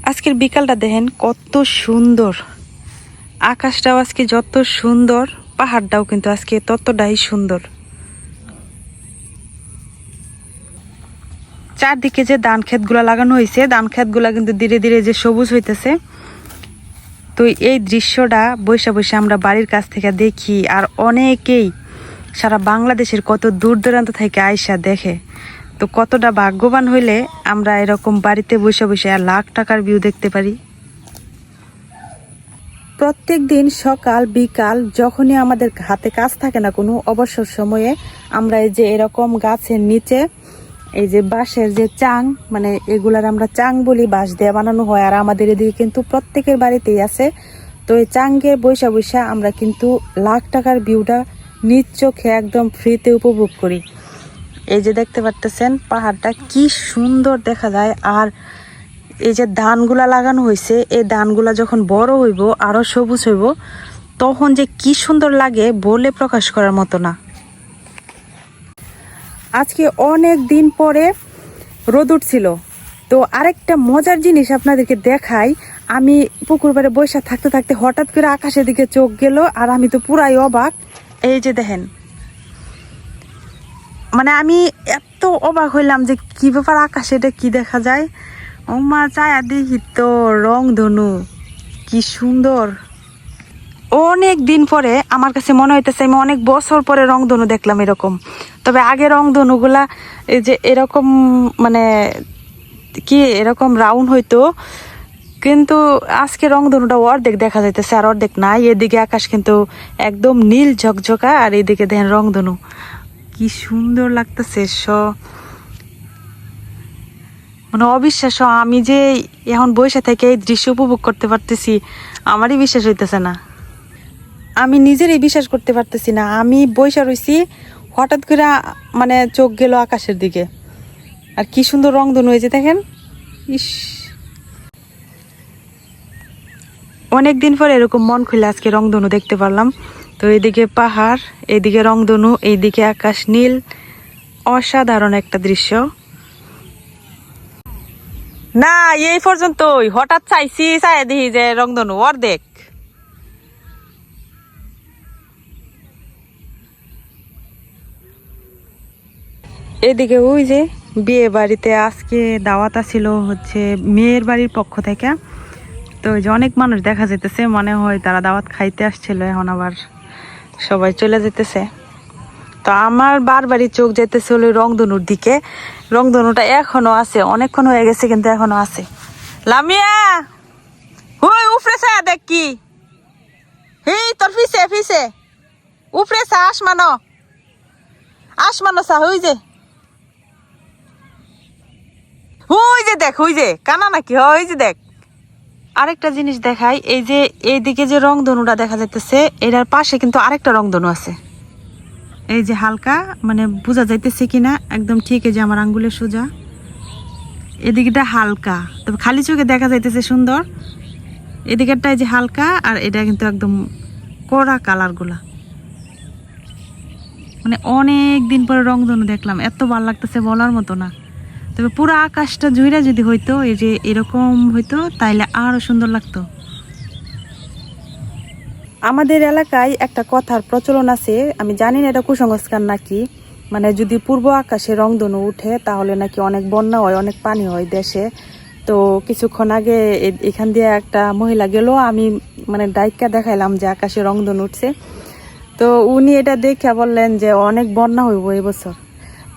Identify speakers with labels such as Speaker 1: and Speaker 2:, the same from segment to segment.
Speaker 1: আজকের বিকালটা দেখেন কত সুন্দর, আকাশটাও আজকে যত সুন্দর, পাহাড়টাও কিন্তু আজকে ততটাই সুন্দর। চারদিকে যে ধান ক্ষেতগুলা লাগানো হয়েছে, ধান ক্ষেতগুলা কিন্তু ধীরে ধীরে যে সবুজ হইতেছে। তো এই দৃশ্যটা বৈশা বৈশা আমরা বাড়ির কাছ থেকে দেখি, আর অনেকেই সারা বাংলাদেশের কত দূর দূরান্ত থেকে আইসা দেখে। তো কতটা ভাগ্যবান হইলে আমরা এরকম বাড়িতে বসে বসে লাখ টাকার ভিউ দেখতে পারি। প্রত্যেক দিন সকাল বিকাল যখনই আমাদের হাতে কাজ থাকে না কোনো, অবসর সময়ে আমরা এই যে এরকম গাছের নিচে এই যে বাঁশের যে চাং, মানে এগুলার আমরা চাং বলি, বাঁশ দিয়ে বানানো হয়, আর আমাদের এদিকে কিন্তু প্রত্যেকের বাড়িতেই আছে। তো এই চাঙ্গে বৈশা বৈশা আমরা কিন্তু লাখ টাকার ভিউটা নিজ চোখে একদম ফ্রিতে উপভোগ করি। এই যে দেখতে পারতেছেন পাহাড়টা কি সুন্দর দেখা যায়। আর এই যে ধানগুলা লাগানো হয়েছে, এই ধানগুলা যখন বড় হইব আরো সবুজ হইব, তখন যে কি সুন্দর লাগে বলে প্রকাশ করার মতো না। আজকে অনেক দিন পরে রোদ উঠছিল। তো আরেকটা মজার জিনিস আপনাদেরকে দেখাই। আমি পুকুর পাড়ে বসে থাকতে থাকতে হঠাৎ করে আকাশের দিকে চোখ গেল, আর আমি তো পুরাই অবাক। এই যে দেখেন, মানে আমি এত অবাক হইলাম যে কি ব্যাপার, আকাশে এটা কি দেখা যায়। ও মা, চায়া দেখি তো রংধনু, কি সুন্দর। অনেক দিন পরে আমার কাছে মনে হইতেছে আমি অনেক বছর পরে রংধনু দেখলাম এরকম। তবে আগে রংধনুগুলা এই যে এরকম মানে কি এরকম রাউন্ড হইতো, কিন্তু আজকে রংধনুটা অর্ধেক দেখা যাইতেছে আর অর্ধেক নাই। এদিকে আকাশ কিন্তু একদম নীল ঝকঝকা, আর এদিকে দেখেন রংধনু, কি সুন্দর লাগতেছে। মানে অবিশ্বাস্য, আমি যে এখন বসে থেকে এই দৃশ্য উপভোগ করতে পারতেছি, আমারই বিশ্বাস হইতেছে না। আমি নিজেরই বিশ্বাস করতে পারতেছি না। আমি বসে রইছি, হঠাৎ করে মানে চোখ গেল আকাশের দিকে, আর কি সুন্দর রংধনু হয়েছে দেখেন। ইস, অনেকদিন পরে এরকম মন খুলে আজকে রংধনু দেখতে পারলাম। তো এইদিকে পাহাড়, এইদিকে রংধনু, এইদিকে আকাশ নীল, অসাধারণ একটা দৃশ্য। না, এই পর্যন্তই। হঠাৎ চাইছি, চাই দেখি যে রংধনু অর্ধেক। এদিকে ওই যে বিয়ে বাড়িতে আজকে দাওয়াত ছিল হচ্ছে মেয়ের বাড়ির পক্ষ থেকে। তো ওই যে অনেক মানুষ দেখা যেতেছে, মনে হয় তারা দাওয়াত খাইতে আসছিল, এখন আবার সবাই চলে যেতেছে। তো আমার বারবারই চোখ যেতেছে ওই রংধনুর দিকে। রংধনুটা এখনো আছে, অনেকক্ষণ হয়ে গেছে কিন্তু এখনো আছে। লামিয়া, হুই উফরে ছায়া দেখ কি, হি তোর ফিসে ফিসে উফরে ছা, আসমানো আসমানো চা, হুই যে দেখ, হুই যে কানা নাকি, ওই যে দেখ। আরেকটা জিনিস দেখাই, এই যে এইদিকে যে রংধনুটা দেখা যাইতেছে, এটার পাশে কিন্তু আরেকটা রংধনু আছে। এই যে হালকা, মানে বোঝা যাইতেছে কিনা একদম ঠিক, এই যে আমার আঙ্গুলের সোজা এদিকেটা হালকা, তবে খালি চোখে দেখা যাইতেছে সুন্দর। এদিকেরটা এই যে হালকা, আর এটা কিন্তু একদম কড়া কালার গুলা। মানে অনেক দিন পরে রংধনু দেখলাম, এত ভালো লাগতেছে বলার মতো না। তবে পুরো আকাশটা জুড়ে যদি হইতো এই যে এরকম হইতো, তাইলে আরো সুন্দর লাগতো। আমাদের এলাকায় একটা কথার প্রচলন আছে, আমি জানি না এটা কুসংস্কার নাকি, মানে যদি পূর্ব আকাশে রংধনু উঠে তাহলে নাকি অনেক বন্যা হয়, অনেক পানি হয় দেশে। তো কিছুক্ষণ আগে এখান দিয়ে একটা মহিলা গেল, আমি মানে ডাইকা দেখাইলাম যে আকাশে রংধনু উঠছে। তো উনি এটা দেখে বললেন যে অনেক বন্যা হইব এবছর।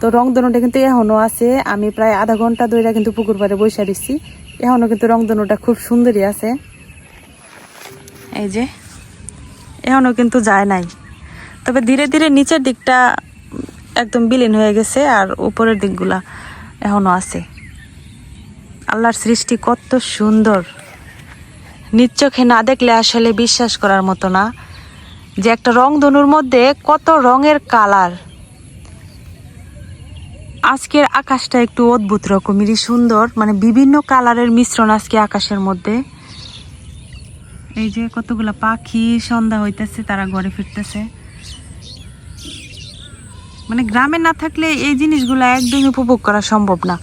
Speaker 1: তো রংধনুটা কিন্তু এখনো আছে। আমি প্রায় আধা ঘন্টা ধরে কিন্তু পুকুর পাড়ে বসে দিচ্ছি, এখনো কিন্তু রংধনুটা খুব সুন্দরই আছে। এই যে এখনো কিন্তু যায় নাই, তবে ধীরে ধীরে নিচের দিকটা একদম বিলীন হয়ে গেছে, আর উপরের দিকগুলা এখনো আছে। আল্লাহর সৃষ্টি কত সুন্দর, নিজ চোখে না দেখলে আসলে বিশ্বাস করার মতো না যে একটা রংধনুর মধ্যে কত রঙের কালার। আজকের আকাশটা একটু অদ্ভুত রকমেরই সুন্দর, মানে বিভিন্ন কালারের মিশ্রণ আজকে আকাশের মধ্যে। এই যে কতগুলা পাখি, সন্ধ্যা হইতেছে, তারা ঘরে ফিরতেছে। মানে গ্রামে না থাকলে এই জিনিসগুলো একদমই উপভোগ করা সম্ভব না।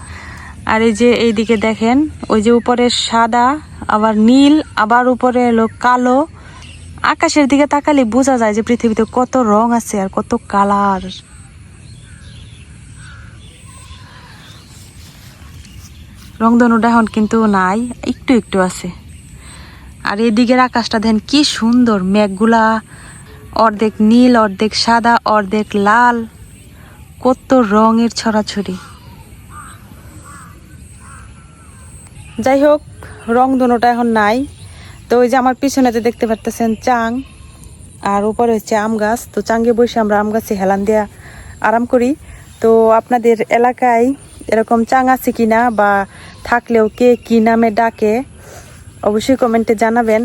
Speaker 1: আর এই যে এইদিকে দেখেন, ওই যে উপরে সাদা, আবার নীল, আবার উপরে হলো কালো। আকাশের দিকে তাকালে বোঝা যায় যে পৃথিবীতে কত রং আছে আর কত কালার। রংধনুটা এখন কিন্তু নাই, একটু একটু আছে। আর এদিকের আকাশটা দেখেন কি সুন্দর, মেঘগুলা অর্ধেক নীল, অর্ধেক সাদা, অর্ধেক লাল, কত রঙের ছড়াছড়ি। যাই হোক, রংধনুটা এখন নাই। তো ওই যে আমার পিছনেতে দেখতে পারতেছেন চাং, আর উপরে হচ্ছে আম গাছ। তো চাঙ্গে বসে আমরা আম গাছে হেলান দিয়া আরাম করি। তো আপনাদের এলাকায় এরকম চাং আছে কিনা, বা থাকলেও কে কি নামে ডাকে অবশ্যই কমেন্টে জানাবেন।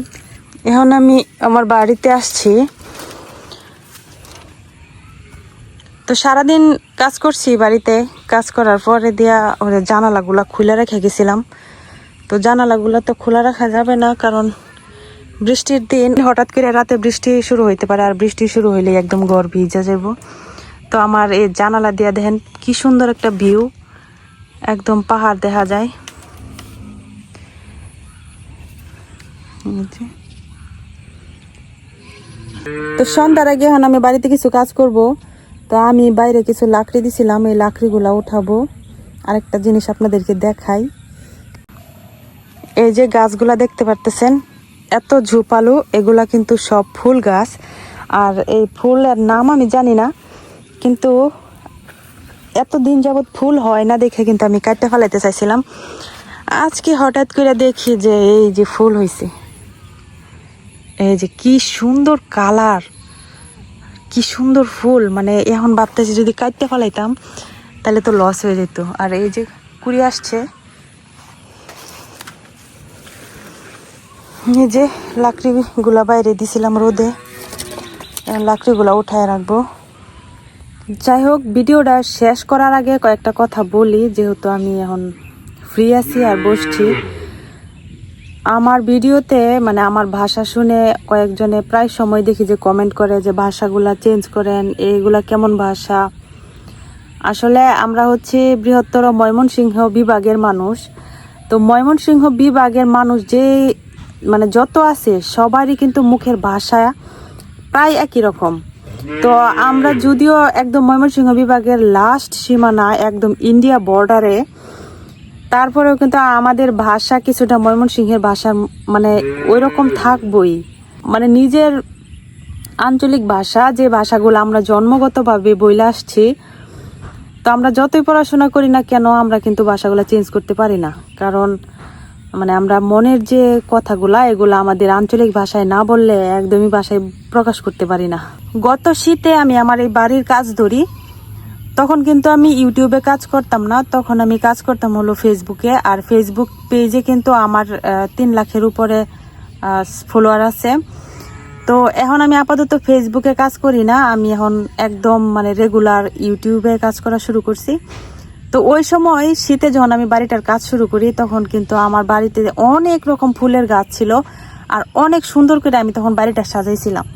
Speaker 1: এখন আমি আমার বাড়িতে আসছি। তো সারাদিন কাজ করছি বাড়িতে, কাজ করার পরে দিয়া ওদের জানালাগুলা খুলে রেখে গেছিলাম। তো জানালাগুলো তো খোলা রাখা যাবে না, কারণ বৃষ্টির দিন, হঠাৎ করে রাতে বৃষ্টি শুরু হইতে পারে, আর বৃষ্টি শুরু হইলে একদম ঘর ভিজে যাব। তো আমার এই জানালা দিয়া দেখেন কি সুন্দর একটা ভিউ, একদম পাহাড় দেখা যায়। তো সন্ধ্যার আগে এখন আমি বাড়িতে কিছু কাজ করব। তো আমি বাইরে কিছু লাকড়ি দিছিলাম, এই লাকড়িগুলা উঠাবো। আরেকটা জিনিস আপনাদেরকে দেখাই, এই যে গাছগুলা দেখতে পারতেছেন, এত ঝোপালো, এগুলা কিন্তু সব ফুল গাছ। আর এই ফুলের নাম আমি জানি না, কিন্তু এতদিন যাবৎ ফুল হয় না দেখে কিন্তু আমি কাটতে ফেলাইতে চাইছিলাম। আজকে হঠাৎ করে দেখি যে এই যে ফুল হয়েছে, এই যে কি সুন্দর কালার, কি সুন্দর ফুল। মানে এখন ভাবতেছি যদি কাটতে ফেলাইতাম তাহলে তো লস হয়ে যেত। আর এই যে কুড়ি আসছে, এই যে লাকড়িগুলা বাইরে দিছিলাম রোদে, লাকড়িগুলা উঠায় রাখবো। যাই হোক, ভিডিওটা শেষ করার আগে কয়েকটা কথা বলি, যেহেতু আমি এখন ফ্রি আছি আর বসছি। আমার ভিডিওতে মানে আমার ভাষা শুনে কয়েকজনে প্রায় সময় দেখি যে কমেন্ট করে যে ভাষাগুলা চেঞ্জ করেন, এইগুলা কেমন ভাষা। আসলে আমরা হচ্ছে বৃহত্তর ময়মনসিংহ বিভাগের মানুষ। তো ময়মনসিংহ বিভাগের মানুষ যে মানে যত আছে সবারই কিন্তু মুখের ভাষা প্রায় একই রকম। তো আমরা যদিও একদম ময়মনসিংহ বিভাগের লাস্ট সীমানা, একদম ইন্ডিয়া বর্ডারে, তারপরেও কিন্তু আমাদের ভাষা কিছুটা ময়মনসিংহের ভাষা মানে ওই রকম থাকবই। মানে নিজের আঞ্চলিক ভাষা, যে ভাষাগুলো আমরা জন্মগতভাবে বইলে আসছি, তো আমরা যতই পড়াশোনা করি না কেন আমরা কিন্তু ভাষাগুলো চেঞ্জ করতে পারি না। কারণ মানে আমরা মনের যে কথাগুলা, এগুলা আমাদের আঞ্চলিক ভাষায় না বললে একদমই ভাষায় প্রকাশ করতে পারি না। গত শীতে আমি আমার এই বাড়ির কাজ ধরি, তখন কিন্তু আমি ইউটিউবে কাজ করতাম না, তখন আমি কাজ করতাম হলো ফেসবুকে। আর ফেসবুক পেজে কিন্তু আমার 3 লাখের উপরে ফলোয়ার আছে। তো এখন আমি আপাতত ফেসবুকে কাজ করি না, আমি এখন একদম মানে রেগুলার ইউটিউবে কাজ করা শুরু করছি। তো ওই সময় শীতে যখন আমি বাড়িটার কাজ শুরু করি, তখন কিন্তু আমার বাড়িতে অনেক রকম ফুলের গাছ ছিল, আর অনেক সুন্দর করে আমি তখন বাড়িটা সাজাইছিলাম।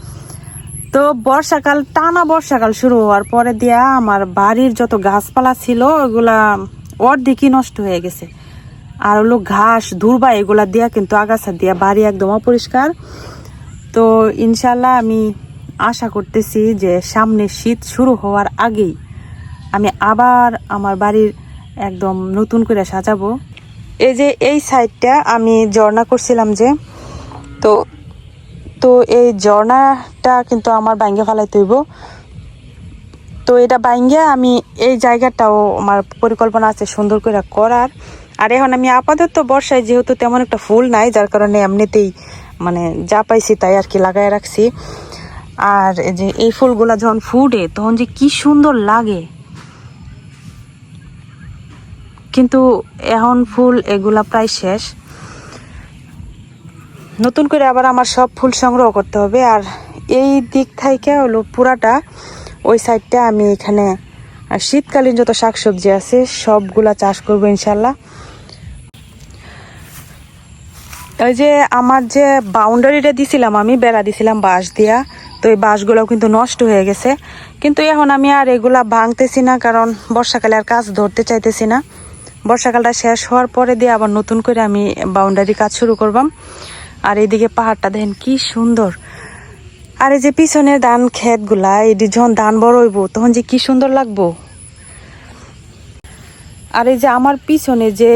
Speaker 1: তো বর্ষাকাল, টানা বর্ষাকাল শুরু হওয়ার পরে দিয়া আমার বাড়ির যত গাছপালা ছিল ওগুলা অর্ধেকই নষ্ট হয়ে গেছে। আর হলো ঘাস ধুরবা এগুলা দিয়া কিন্তু আগাছা দিয়া বাড়ি একদম অপরিষ্কার। তো ইনশাল্লাহ আমি আশা করতেছি যে সামনে শীত শুরু হওয়ার আগেই আমি আবার আমার বাড়ির একদম নতুন করে সাজাবো। এই যে এই সাইডটা আমি ঝর্ণা করছিলাম যে, তো তো এই ঝর্ণাটা কিন্তু আমার বাইঙ্গে ফেলাইতে হইব। তো এটা বাইঙ্গে আমি এই জায়গাটাও আমার পরিকল্পনা আছে সুন্দর করে করার। আর এখন আমি আপাতত বর্ষায় যেহেতু তেমন একটা ফুল নাই, যার কারণে এমনিতেই মানে যা পাইছি তাই আর কি লাগাই রাখছি। আর এই যে এই ফুলগুলা যখন ফুটে তখন যে কি সুন্দর লাগে, কিন্তু এখন ফুল এগুলা প্রায় শেষ। নতুন করে আবার আমার সব ফুল সংগ্রহ করতে হবে। আর এই দিক থেকে হলো পুরাটা ওই সাইডটা আমি এখানে শীতকালীন যত শাকসবজি আছে সবগুলা চাষ করবো ইনশাল্লাহ। ওই যে আমার যে বাউন্ডারিটা দিছিলাম, আমি বেড়া দিছিলাম বাঁশ দিয়া, তো এই বাঁশগুলোও কিন্তু নষ্ট হয়ে গেছে। কিন্তু এখন আমি আর এগুলা ভাঙতেছি না, কারণ বর্ষাকালে আর কাজ ধরতে চাইতেছি না। বর্ষাকালটা শেষ হওয়ার পরে দিয়ে আবার নতুন করে আমি বাউন্ডারি কাজ শুরু করবাম। আর এইদিকে পাহাড়টা দেখেন কি সুন্দর। আর এই যে পিছনের ধান ক্ষেতগুলা, এটি যখন ধান বড় হইব তখন যে কি সুন্দর লাগবো। আর এই যে আমার পিছনে যে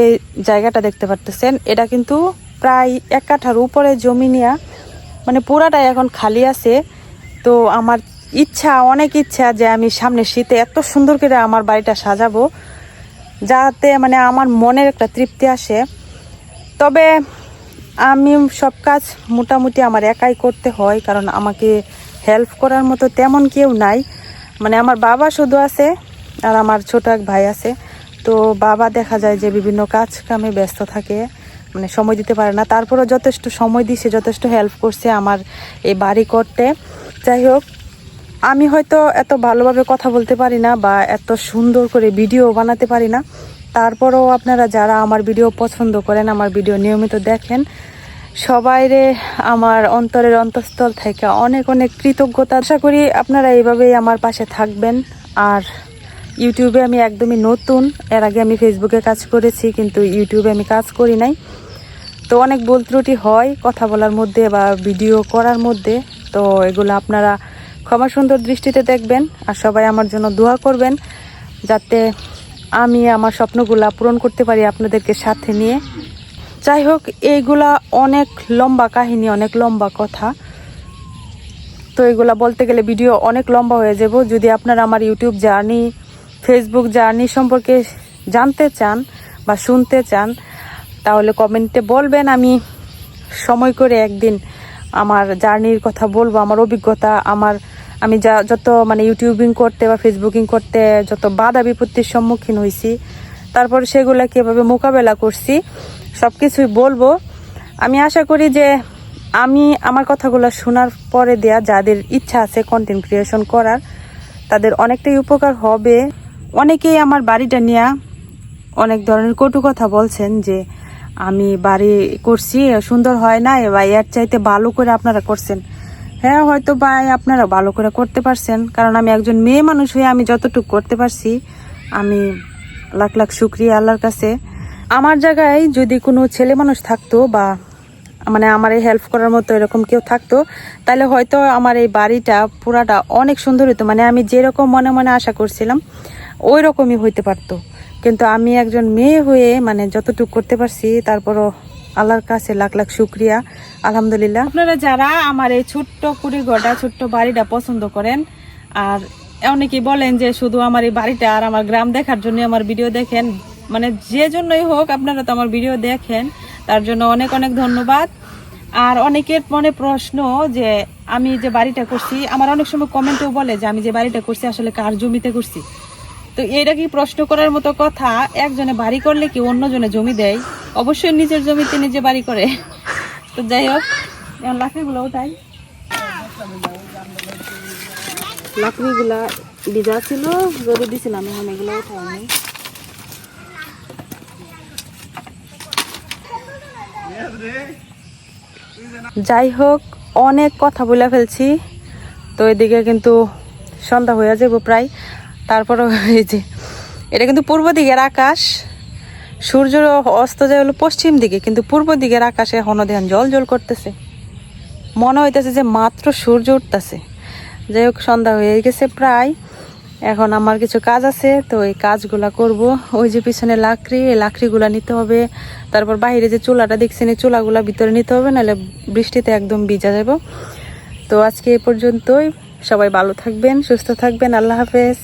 Speaker 1: জায়গাটা দেখতে পারতেছেন, এটা কিন্তু প্রায় 1 কাঠার উপরে জমি নিয়া, মানে পুরাটাই এখন খালি আছে। তো আমার অনেক ইচ্ছা যে আমি সামনে শীতে এত সুন্দর করে আমার বাড়িটা সাজাবো, যাতে মানে আমার মনের একটা তৃপ্তি আসে। তবে আমি সব কাজ মোটামুটি আমার একাই করতে হয়, কারণ আমাকে হেল্প করার মতো তেমন কেউ নাই। মানে আমার বাবা শুধু আছে আর আমার ছোট এক ভাই আছে। তো বাবা দেখা যায় যে বিভিন্ন কাজ কামে ব্যস্ত থাকে, মানে সময় দিতে পারে না। তারপরও যথেষ্ট সময় দিছে, যথেষ্ট হেল্প করছে আমার এই বাড়ি করতে। যাই হোক, আমি হয়তো এত ভালোভাবে কথা বলতে পারি না বা এত সুন্দর করে ভিডিও বানাতে পারি না। তারপরও আপনারা যারা আমার ভিডিও পছন্দ করেন, আমার ভিডিও নিয়মিত দেখেন, সবাইরে আমার অন্তরের অন্তঃস্থল থেকে অনেক অনেক কৃতজ্ঞতা। আশা করি আপনারা এইভাবেই আমার পাশে থাকবেন। আর ইউটিউবে আমি একদমই নতুন, এর আগে আমি ফেসবুকে কাজ করেছি, কিন্তু ইউটিউবে আমি কাজ করি নাই। তো অনেক ভুল ত্রুটি হয় কথা বলার মধ্যে বা ভিডিও করার মধ্যে। তো এগুলো আপনারা ক্ষমা সুন্দর দৃষ্টিতে দেখবেন আর সবাই আমার জন্য দোয়া করবেন, যাতে আমি আমার স্বপ্নগুলা পূরণ করতে পারি আপনাদেরকে সাথে নিয়ে। যাই হোক, এইগুলা অনেক লম্বা কাহিনী, অনেক লম্বা কথা। তো এগুলা বলতে গেলে ভিডিও অনেক লম্বা হয়ে যাব। যদি আপনারা আমার ইউটিউব জার্নি, ফেসবুক জার্নি সম্পর্কে জানতে চান বা শুনতে চান, তাহলে কমেন্টে বলবেন। আমি সময় করে একদিন আমার জার্নির কথা বলবো, আমার অভিজ্ঞতা, আমি যত মানে ইউটিউবিং করতে বা ফেসবুকিং করতে যত বাধা বিপত্তির সম্মুখীন হয়েছি, তারপর সেগুলা কীভাবে মোকাবেলা করছি, সব কিছুই বলবো। আমি আশা করি যে আমি আমার কথাগুলো শোনার পরে দেয়া যাদের ইচ্ছা আছে কন্টেন্ট ক্রিয়েশন করার, তাদের অনেকটাই উপকার হবে। অনেকেই আমার বাড়িটা নিয়ে অনেক ধরনের কটু কথা বলছেন যে আমি বাড়ি করছি সুন্দর হয় না, বা এর চাইতে ভালো করে আপনারা করছেন। হ্যাঁ, হয়তো বা আপনারা ভালো করে করতে পারছেন, কারণ আমি একজন মেয়ে মানুষ হয়ে আমি যতটুকু করতে পারছি, আমি লাখ লাখ শুকরিয়া আল্লাহর কাছে। আমার জায়গায় যদি কোনো ছেলে মানুষ থাকতো বা মানে আমার এই হেল্প করার মতো এরকম কেউ থাকতো, তাহলে হয়তো আমার এই বাড়িটা পুরাটা অনেক সুন্দর হতো। মানে আমি যেরকম মনে মনে আশা করছিলাম ওই রকমই হইতে পারতো। কিন্তু আমি একজন মেয়ে হয়ে মানে যতটুকু করতে পারছি, তারপরও আল্লাহর কাছে লাখ লাখ শুকরিয়া, আলহামদুলিল্লাহ। আপনারা যারা আমার এই ছোট্ট কুড়িঘরটা, ছোট্ট বাড়িটা পছন্দ করেন, আর অনেকেই বলেন যে শুধু আমার এই বাড়িটা আর আমার গ্রাম দেখার জন্য আমার ভিডিও দেখেন, মানে যে জন্যই হোক আপনারা তো আমার ভিডিও দেখেন, তার জন্য অনেক অনেক ধন্যবাদ। আর অনেকের মনে প্রশ্ন যে আমি যে বাড়িটা করছি, আমার অনেক সময় কমেন্টেও বলে যে আমি যে বাড়িটা করছি আসলে কার জমিতে করছি। তো এটা কি প্রশ্ন করার মতো কথা? একজনে বাড়ি করলে কি অন্যজনে জমি দেয়? অবশ্যই নিজের জমিতে নিজে বাড়ি করে। তো যাই হোক, লাকড়িগুলো ওটাই, লাকড়িগুলা ভিজা ছিল, রোদে দিছিলাম, এখন এগুলো ওঠাই। যাই হোক, অনেক কথা বলে ফেলছি। তো এদিকে কিন্তু সন্ধ্যা হয়ে যাবো প্রায়। তারপরে এই যে এটা কিন্তু পূর্ব দিকের আকাশ, সূর্য অস্ত যায় হলো পশ্চিম দিকে, কিন্তু পূর্ব দিকের আকাশে এখনো দেখেন জল জল করতেছে, মনে হইতেছে যে মাত্র সূর্য উঠতেছে। যাই হোক, সন্ধ্যা হয়ে গেছে প্রায়। এখন আমার কিছু কাজ আছে, তো এই কাজগুলা করব। ওই যে পিছনে লাকড়ি, এই লাকড়িগুলা নিতে হবে। তারপর বাইরে যে চুলাটা দেখছেন, এই চুলাগুলা ভিতরে নিতে হবে, নাহলে বৃষ্টিতে একদম ভিজা যাব। তো আজকে এই পর্যন্তই। সবাই ভালো থাকবেন, সুস্থ থাকবেন। আল্লাহ হাফেজ।